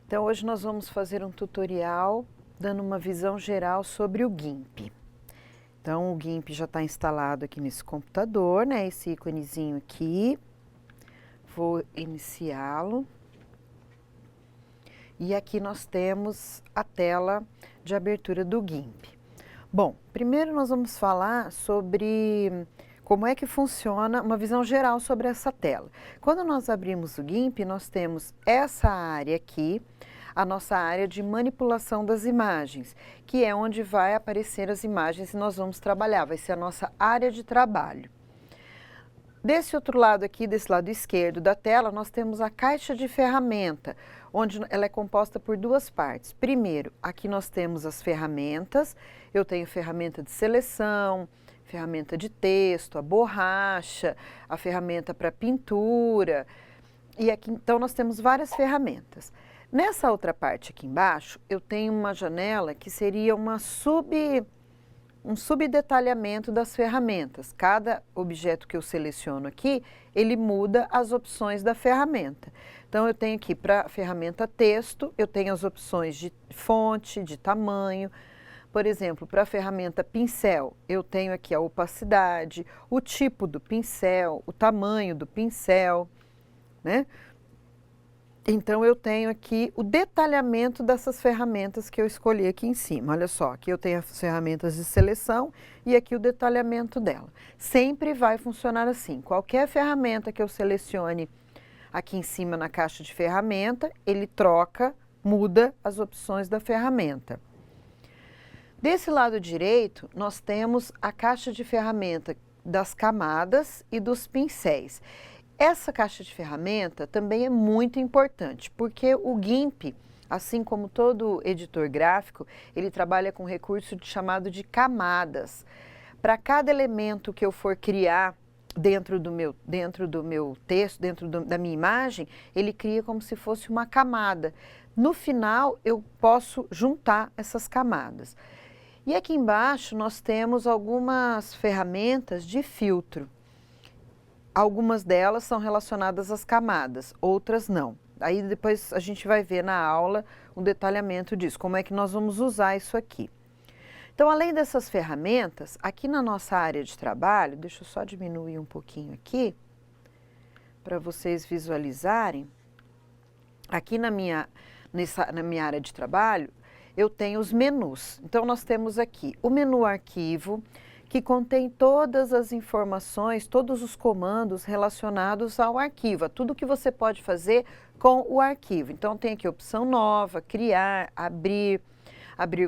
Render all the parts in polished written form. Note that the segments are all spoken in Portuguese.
Então hoje nós vamos fazer um tutorial dando uma visão geral sobre o GIMP. Então o GIMP já está instalado aqui nesse computador, né? Esse íconezinho aqui. Vou iniciá-lo. E aqui nós temos a tela de abertura do GIMP. Bom, primeiro nós vamos falar sobre como é que funciona, uma visão geral sobre essa tela. Quando nós abrimos o GIMP, nós temos essa área aqui, a nossa área de manipulação das imagens, que é onde vai aparecer as imagens e nós vamos trabalhar, vai ser a nossa área de trabalho. Desse outro lado aqui, desse lado esquerdo da tela, nós temos a caixa de ferramenta, onde ela é composta por duas partes. Primeiro, aqui nós temos as ferramentas, eu tenho ferramenta de seleção, ferramenta de texto, a borracha, a ferramenta para pintura, e aqui então nós temos várias ferramentas. Nessa outra parte aqui embaixo, eu tenho uma janela que seria um subdetalhamento das ferramentas. Cada objeto que eu seleciono aqui, ele muda as opções da ferramenta. Então, eu tenho aqui para a ferramenta texto, eu tenho as opções de fonte, de tamanho. Por exemplo, para a ferramenta pincel, eu tenho aqui a opacidade, o tipo do pincel, o tamanho do pincel, né? Então, eu tenho aqui o detalhamento dessas ferramentas que eu escolhi aqui em cima. Olha só, aqui eu tenho as ferramentas de seleção e aqui o detalhamento dela. Sempre vai funcionar assim. Qualquer ferramenta que eu selecione aqui em cima na caixa de ferramenta, ele troca, muda as opções da ferramenta. Desse lado direito, nós temos a caixa de ferramenta das camadas e dos pincéis. Essa caixa de ferramenta também é muito importante, porque o GIMP, assim como todo editor gráfico, ele trabalha com recurso chamado de camadas. Para cada elemento que eu for criar dentro do meu texto, da minha imagem, ele cria como se fosse uma camada. No final, eu posso juntar essas camadas. E aqui embaixo nós temos algumas ferramentas de filtro. Algumas delas são relacionadas às camadas, outras não. Aí depois a gente vai ver na aula um detalhamento disso, como é que nós vamos usar isso aqui. Então, além dessas ferramentas, aqui na nossa área de trabalho, deixa eu só diminuir um pouquinho aqui, para vocês visualizarem. Aqui na minha área de trabalho, eu tenho os menus. Então, nós temos aqui o menu arquivo, que contém todas as informações, todos os comandos relacionados ao arquivo, a tudo que você pode fazer com o arquivo. Então, tem aqui a opção nova, criar, abrir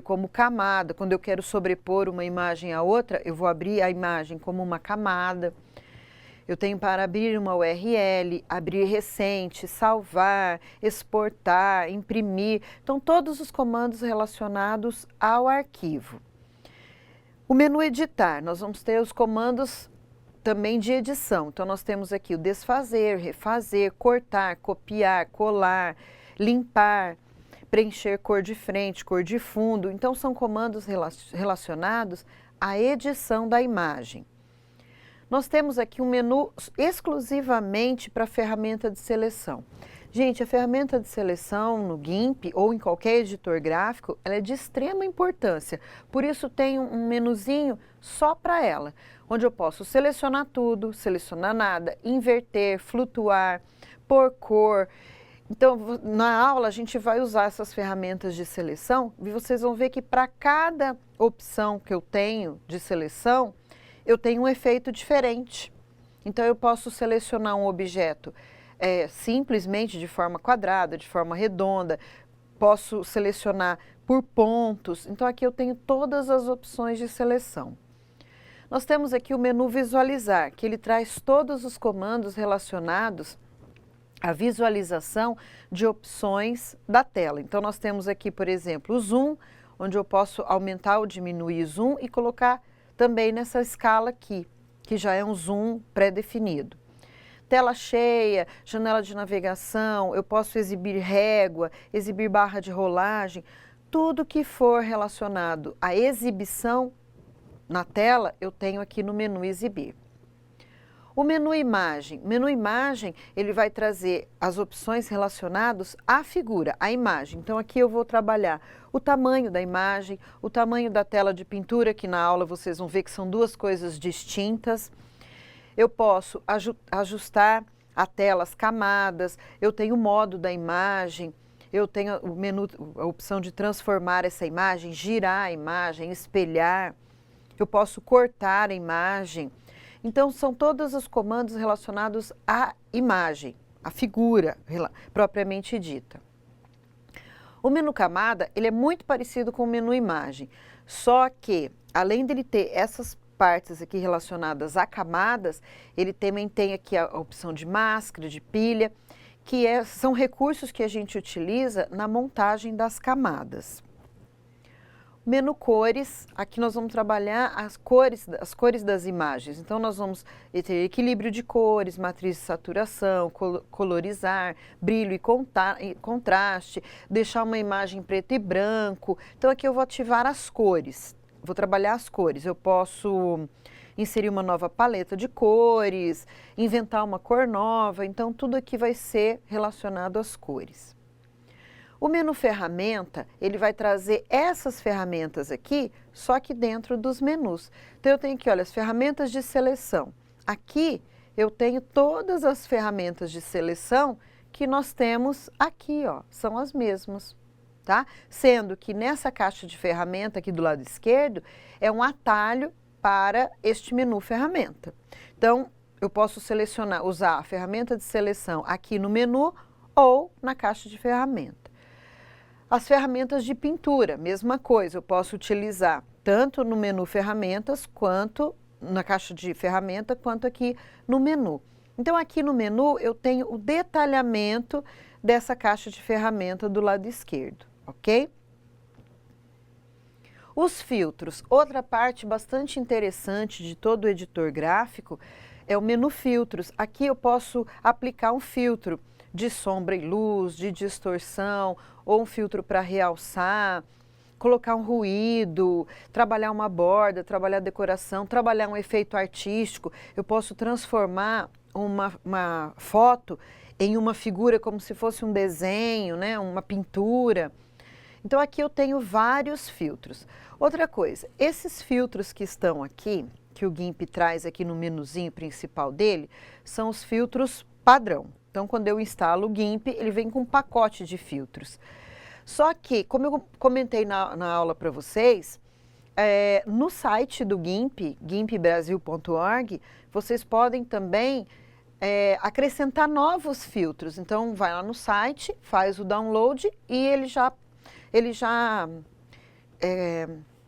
como camada. Quando eu quero sobrepor uma imagem à outra, eu vou abrir a imagem como uma camada. Eu tenho para abrir uma URL, abrir recente, salvar, exportar, imprimir. Então, todos os comandos relacionados ao arquivo. O menu editar, nós vamos ter os comandos também de edição. Então, nós temos aqui o desfazer, refazer, cortar, copiar, colar, limpar, preencher cor de frente, cor de fundo. Então, são comandos relacionados à edição da imagem. Nós temos aqui um menu exclusivamente para a ferramenta de seleção. Gente, a ferramenta de seleção no GIMP ou em qualquer editor gráfico, ela é de extrema importância. Por isso tem um menuzinho só para ela, onde eu posso selecionar tudo, selecionar nada, inverter, flutuar, pôr cor. Então, na aula a gente vai usar essas ferramentas de seleção e vocês vão ver que para cada opção que eu tenho de seleção, eu tenho um efeito diferente. Então, eu posso selecionar um objeto simplesmente de forma quadrada, de forma redonda, posso selecionar por pontos. Então, aqui eu tenho todas as opções de seleção. Nós temos aqui o menu visualizar, que ele traz todos os comandos relacionados à visualização de opções da tela. Então, nós temos aqui, por exemplo, o zoom, onde eu posso aumentar ou diminuir zoom e colocar também nessa escala aqui, que já é um zoom pré-definido. Tela cheia, janela de navegação, eu posso exibir régua, exibir barra de rolagem, tudo que for relacionado à exibição na tela, eu tenho aqui no menu exibir. O menu imagem, ele vai trazer as opções relacionadas à figura, à imagem. Então aqui eu vou trabalhar o tamanho da imagem, o tamanho da tela de pintura, que na aula vocês vão ver que são duas coisas distintas. Eu posso ajustar a tela, as camadas, eu tenho o modo da imagem, eu tenho o menu, a opção de transformar essa imagem, girar a imagem, espelhar, eu posso cortar a imagem. Então, são todos os comandos relacionados à imagem, à figura propriamente dita. O menu camada, ele é muito parecido com o menu imagem, só que, além dele ter essas partes aqui relacionadas a camadas, ele também tem aqui a opção de máscara, de pilha, que são recursos que a gente utiliza na montagem das camadas. Menu cores, aqui nós vamos trabalhar as cores das imagens. Então, nós vamos ter equilíbrio de cores, matriz de saturação, colorizar, brilho e contraste, deixar uma imagem preto e branco. Então, aqui eu vou ativar as cores, vou trabalhar as cores. Eu posso inserir uma nova paleta de cores, inventar uma cor nova. Então, tudo aqui vai ser relacionado às cores. O menu ferramenta, ele vai trazer essas ferramentas aqui, só que dentro dos menus. Então, eu tenho aqui, olha, as ferramentas de seleção. Aqui, eu tenho todas as ferramentas de seleção que nós temos aqui, ó, são as mesmas, tá? Sendo que nessa caixa de ferramenta aqui do lado esquerdo, é um atalho para este menu ferramenta. Então, eu posso selecionar, usar a ferramenta de seleção aqui no menu ou na caixa de ferramenta. As ferramentas de pintura, mesma coisa, eu posso utilizar tanto no menu ferramentas, quanto na caixa de ferramenta, quanto aqui no menu. Então, aqui no menu eu tenho o detalhamento dessa caixa de ferramenta do lado esquerdo, ok? Os filtros, outra parte bastante interessante de todo o editor gráfico é o menu filtros. Aqui eu posso aplicar um filtro de sombra e luz, de distorção, ou um filtro para realçar, colocar um ruído, trabalhar uma borda, trabalhar decoração, trabalhar um efeito artístico. Eu posso transformar uma foto em uma figura como se fosse um desenho, né? Uma pintura. Então aqui eu tenho vários filtros. Outra coisa, esses filtros que estão aqui, que o GIMP traz aqui no menuzinho principal dele, são os filtros padrão. Então, quando eu instalo o GIMP, ele vem com um pacote de filtros. Só que, como eu comentei na aula para vocês, no site do GIMP, gimpbrasil.org, vocês podem também acrescentar novos filtros. Então, vai lá no site, faz o download e ele já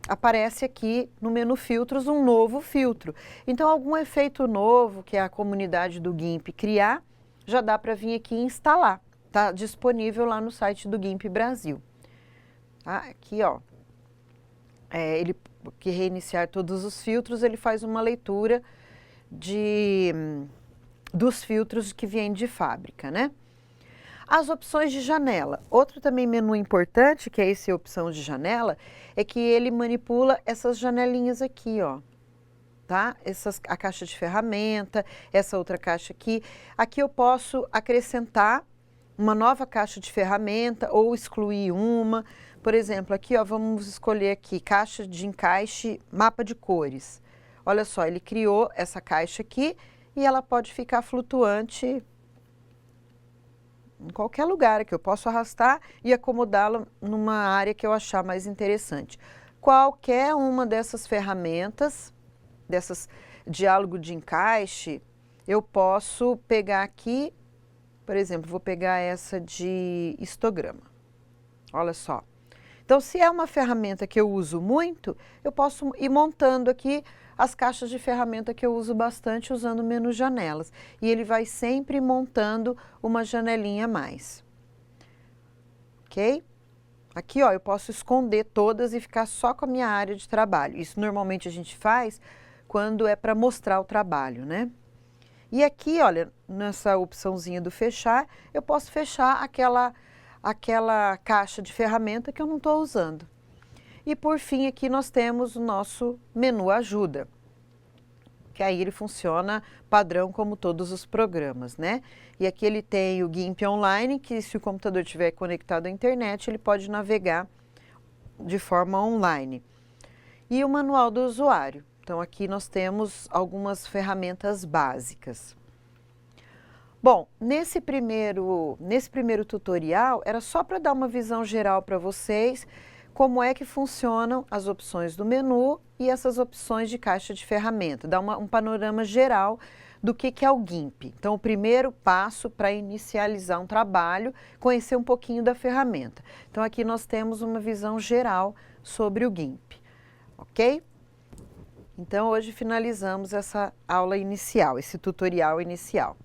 aparece aqui no menu filtros um novo filtro. Então, algum efeito novo que a comunidade do GIMP criar, já dá para vir aqui e instalar. Está disponível lá no site do GIMP Brasil. Tá? Aqui, ó, ele que reiniciar todos os filtros, ele faz uma leitura dos filtros que vêm de fábrica, né? As opções de janela. Outro também menu importante, que é essa opção de janela, é que ele manipula essas janelinhas aqui, ó. Tá? A caixa de ferramenta, essa outra caixa aqui. Aqui eu posso acrescentar uma nova caixa de ferramenta ou excluir uma. Por exemplo, aqui, ó, vamos escolher aqui, caixa de encaixe, mapa de cores. Olha só, ele criou essa caixa aqui e ela pode ficar flutuante em qualquer lugar, que eu posso arrastar e acomodá-la numa área que eu achar mais interessante. Qualquer uma dessas ferramentas, dessas diálogo de encaixe, eu posso pegar aqui, por exemplo, vou pegar essa de histograma. Olha só. Então, se é uma ferramenta que eu uso muito, eu posso ir montando aqui as caixas de ferramenta que eu uso bastante usando o menu janelas. E ele vai sempre montando uma janelinha a mais. Ok? Aqui, ó, eu posso esconder todas e ficar só com a minha área de trabalho. Isso normalmente a gente faz quando é para mostrar o trabalho, né? E aqui, olha, nessa opçãozinha do fechar, eu posso fechar aquela caixa de ferramenta que eu não estou usando. E por fim, aqui nós temos o nosso menu ajuda. que aí ele funciona padrão como todos os programas, né? E aqui ele tem o GIMP Online, que se o computador estiver conectado à internet, ele pode navegar de forma online. E o manual do usuário. Então aqui nós temos algumas ferramentas básicas. Bom, nesse primeiro tutorial era só para dar uma visão geral para vocês como é que funcionam as opções do menu e essas opções de caixa de ferramenta, dar um panorama geral do que é o GIMP. Então, o primeiro passo para inicializar um trabalho, conhecer um pouquinho da ferramenta. Então, aqui nós temos uma visão geral sobre o GIMP, ok? Então, hoje finalizamos essa aula inicial, esse tutorial inicial.